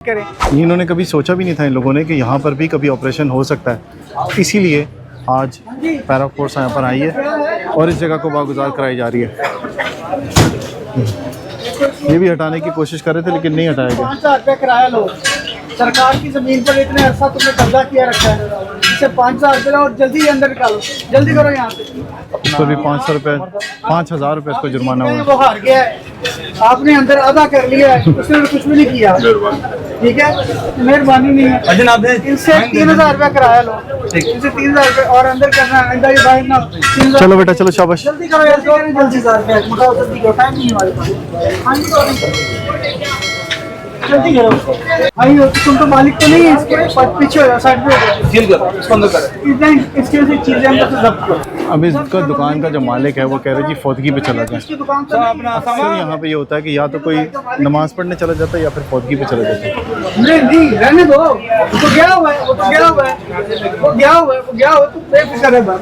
करें। इन्होंने कभी सोचा भी नहीं था इन लोगों ने कि यहाँ पर भी कभी ऑपरेशन हो सकता है, इसीलिए आज पैरा फोर्स यहाँ पर आई है और इस जगह को बागुजार कराई जा रही है। ये भी हटाने की कोशिश कर रहे थे लेकिन नहीं हटाया गया। 5,000 रुपये किराया लो, सरकार की ज़मीन पर इतने अरसा तुमने कब्जा किया रखा है, इसे 5,000 रुपये और जल्दी अंदर निकालो, जल्दी करो यहाँ से। इस पर भी 500 रुपये 5,000 रुपये इसको जुर्माना हुआ। वो हार गया है, आपने अंदर आधा कर लिया है, उसने कुछ भी नहीं किया। ठीक है, मेहरबानी नहीं है, इनसे 3,000 रुपये किराया लो, इनसे 3,000 रुपये और अंदर करना है, अंदर ही बाहर ना। चलो बेटा चलो, शाबाश। जल्दी करो यार, जल्दी करो, टाइम नहीं है हमारे पास। जल्दी करो भाई, तुम तो मालिक तो नहीं है इसके, पीछे हो जाओ, साइड पे हो जाओ, इसको अंदर करो, इसके वजह चीजें अंदर से जब्त करो। अब इसका दुकान का जो मालिक है वो कह रहे जी फौतगी पे चला जाए। इसकी दुकान तो अक्सर यहाँ पे ये होता है कि या तो कोई नमाज पढ़ने चला जाता है या फिर फौतगी पे चला जाता है। नहीं रहने दो, वो तो गया हुआ है, वो तो गया हुआ है, वो गया हुआ है, वो गया हुआ है, तुम बेफिक्र है बस।